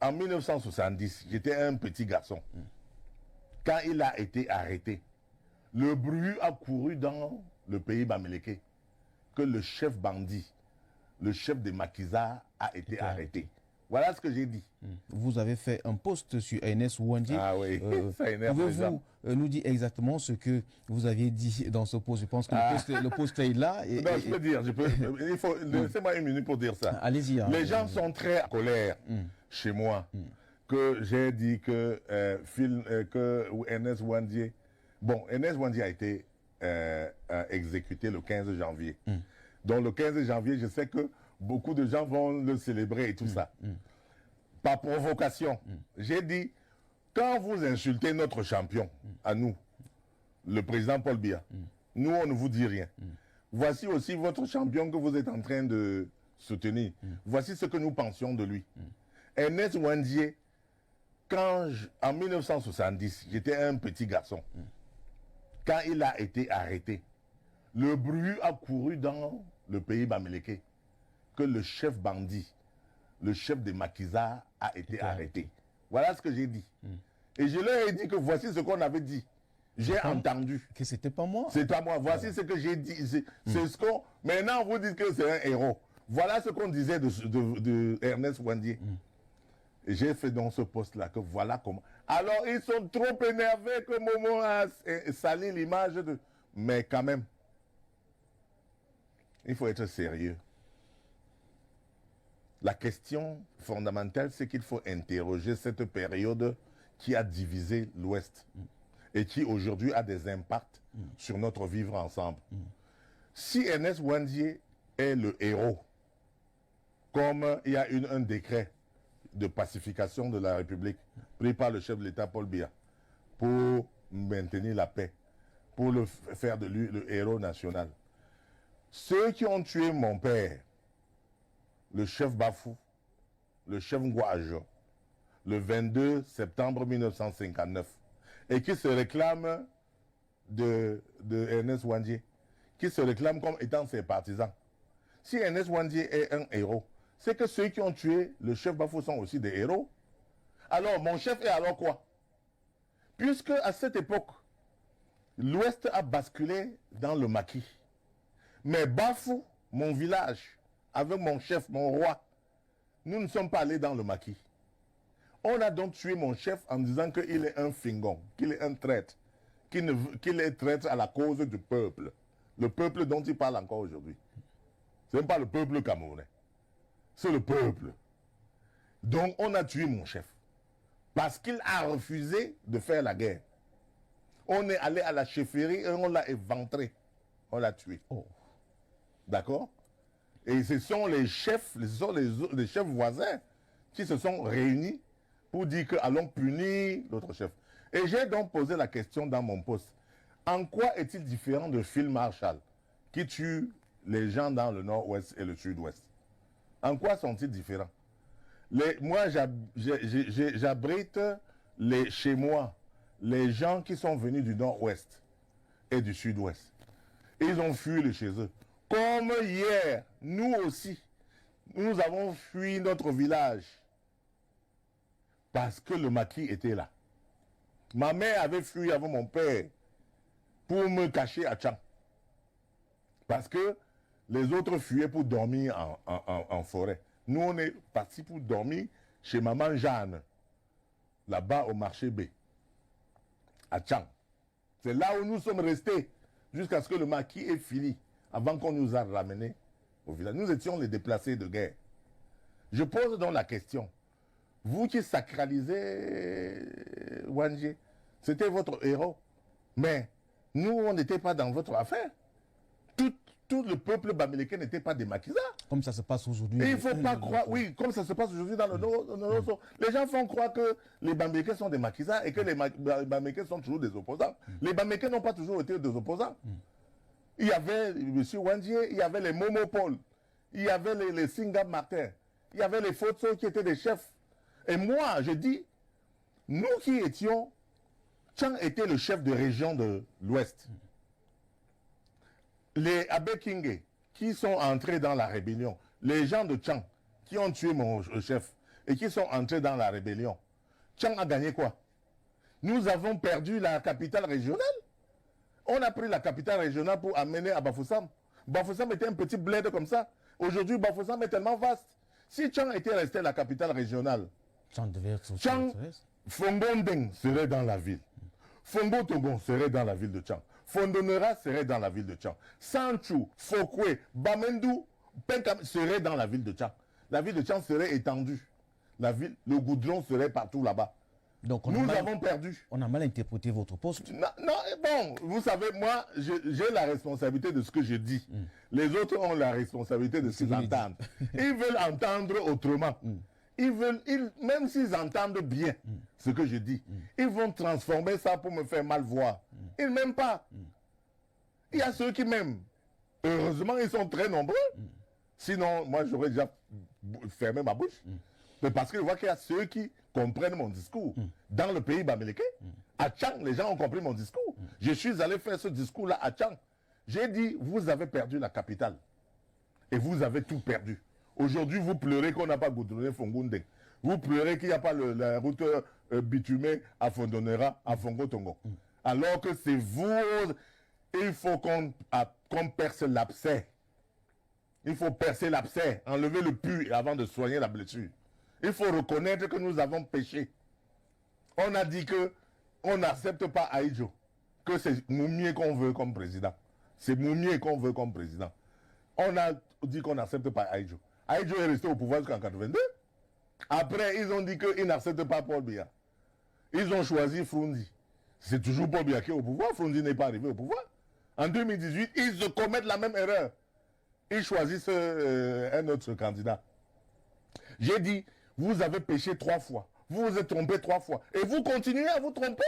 en 1970, j'étais un petit garçon. Quand il a été arrêté, le bruit a couru dans le pays bamileke que le chef bandit, le chef des maquisards a été arrêté. Voilà ce que j'ai dit. Vous avez fait un post sur Ernest Ouandjé. Ah oui, ça énerve les gens. Pouvez-vous nous dire exactement ce que vous aviez dit dans ce post? Je pense que le post est là. Non, je peux dire, il faut, laissez-moi une minute pour dire ça. Allez-y. Les gens sont très en colère chez moi que j'ai dit que, que Ernest Ouandjé, bon, Ernest Ouandjé a été exécuté le 15 janvier. Donc le 15 janvier, je sais que beaucoup de gens vont le célébrer et tout ça. Par provocation. J'ai dit, quand vous insultez notre champion, à nous, le président Paul Biya, nous, on ne vous dit rien. Voici aussi votre champion que vous êtes en train de soutenir. Voici ce que nous pensions de lui. Ernest Ouandjé, en 1970, j'étais un petit garçon. Quand il a été arrêté, le bruit a couru dans le pays bamileke que le chef bandit, le chef des maquisards a été arrêté. Voilà ce que j'ai dit. Et je leur ai dit que voici ce qu'on avait dit. J'ai entendu. Que c'était pas moi. C'est pas moi. Voici ce que j'ai dit. C'est ce qu'on... Maintenant, vous dites que c'est un héros. Voilà ce qu'on disait de Ernest Ouandjé. Et j'ai fait dans ce poste-là que voilà comment... Alors, ils sont trop énervés que Momo a sali l'image de... Mais quand même, il faut être sérieux. La question fondamentale, c'est qu'il faut interroger cette période qui a divisé l'Ouest et qui aujourd'hui a des impacts sur notre vivre ensemble. Si Ernest Ouandjé est le héros, comme il y a un décret de pacification de la République pris par le chef de l'État Paul Biya pour maintenir la paix, pour faire de lui le héros national. Ceux qui ont tué mon père, le chef Bafou, le chef Ngouajo, le 22 septembre 1959, et qui se réclament de Ernest Ouandjé, qui se réclament comme étant ses partisans. Si Ernest Ouandjé est un héros, c'est que ceux qui ont tué le chef Bafou sont aussi des héros. Alors, mon chef est alors quoi? Puisque à cette époque, l'Ouest a basculé dans le maquis. Mais Bafou, mon village, avec mon chef, mon roi, nous ne sommes pas allés dans le maquis. On a donc tué mon chef en disant qu'il est un fingon, qu'il est un traître, qu'il est traître à la cause du peuple. Le peuple dont il parle encore aujourd'hui. Ce n'est pas le peuple camerounais. C'est le peuple. Donc on a tué mon chef. Parce qu'il a refusé de faire la guerre. On est allé à la chefferie et on l'a éventré. On l'a tué. D'accord? Et ce sont les chefs, les chefs voisins qui se sont réunis pour dire que allons punir l'autre chef. Et j'ai donc posé la question dans mon poste. En quoi est-il différent de Phil Marshall qui tue les gens dans le nord-ouest et le sud-ouest? En quoi sont-ils différents? Moi, j'abrite chez moi les gens qui sont venus du nord-ouest et du sud-ouest. Ils ont fui chez eux. Comme hier, nous aussi, nous avons fui notre village parce que le maquis était là. Ma mère avait fui avec mon père pour me cacher à Tchang. Parce que les autres fuyaient pour dormir en forêt. Nous, on est partis pour dormir chez maman Jeanne, là-bas au marché B, à Tchang. C'est là où nous sommes restés jusqu'à ce que le maquis ait fini, avant qu'on nous a ramenés au village. Nous étions les déplacés de guerre. Je pose donc la question. Vous qui sacralisez Ouandjé, c'était votre héros. Mais nous, on n'était pas dans votre affaire. Tout le peuple bamileke n'était pas des maquisards. Comme ça se passe aujourd'hui. Et il ne faut pas croire, oui, comme ça se passe aujourd'hui dans le Nord. Les gens font croire que les bamileke sont des maquisards et que les bamileke sont toujours des opposants. Les bamileke n'ont pas toujours été des opposants. Il y avait M. Ouandjé, il y avait les Momopol, il y avait les Singa Martin, il y avait les Fotso qui étaient des chefs. Et moi, je dis, nous qui étions, Tchang était le chef de région de l'Ouest. Les Abekingé qui sont entrés dans la rébellion, les gens de Tchang qui ont tué mon chef, et qui sont entrés dans la rébellion. Tchang a gagné quoi? Nous avons perdu la capitale régionale. On a pris la capitale régionale pour amener à Bafoussam. Bafoussam était un petit bled comme ça. Aujourd'hui, Bafoussam est tellement vaste. Si Tchang était resté la capitale régionale, Tchang, Fongondeng serait dans la ville. Fongo Tongon serait dans la ville de Tchang. Fondonera serait dans la ville de Tchang. Sanchu, Fokwe, Bamendou, Penkam serait dans la ville de Tchang. La ville de Tchang serait étendue. Le goudron serait partout là-bas. Donc nous avons perdu. On a mal interprété votre poste. Non, bon, vous savez, moi, j'ai la responsabilité de ce que je dis. Les autres ont la responsabilité de ce qu'ils entendent. Ils veulent entendre autrement. Même s'ils entendent bien ce que je dis, ils vont transformer ça pour me faire mal voir. Ils ne m'aiment pas. Il y a ceux qui m'aiment. Heureusement, ils sont très nombreux. Sinon, moi, j'aurais déjà fermé ma bouche. Mais parce que je vois qu'il y a ceux qui comprennent mon discours. Dans le pays bamileke, à Tchang, les gens ont compris mon discours. Je suis allé faire ce discours-là à Tchang. J'ai dit, vous avez perdu la capitale. Et vous avez tout perdu. Aujourd'hui, vous pleurez qu'on n'a pas goudronné Fongondeng. Vous pleurez qu'il n'y a pas la route bitumée à Fondonera, à Fongo-Tongo. Alors que c'est vous, il faut qu'on perce l'abcès. Il faut percer l'abcès, enlever le pu avant de soigner la blessure. Il faut reconnaître que nous avons péché. On a dit que on n'accepte pas Aïdjo, que c'est Moumié qu'on veut comme président. C'est Moumié qu'on veut comme président. On a dit qu'on n'accepte pas Aïdjo. Aïdjo est resté au pouvoir jusqu'en 82. Après, ils ont dit qu'ils n'acceptent pas Paul Biya. Ils ont choisi Frundi. C'est toujours Paul Biya qui est au pouvoir. Frundi n'est pas arrivé au pouvoir. En 2018, ils se commettent la même erreur. Ils choisissent un autre candidat. J'ai dit, vous avez péché 3 fois. Vous vous êtes trompé 3 fois. Et vous continuez à vous tromper?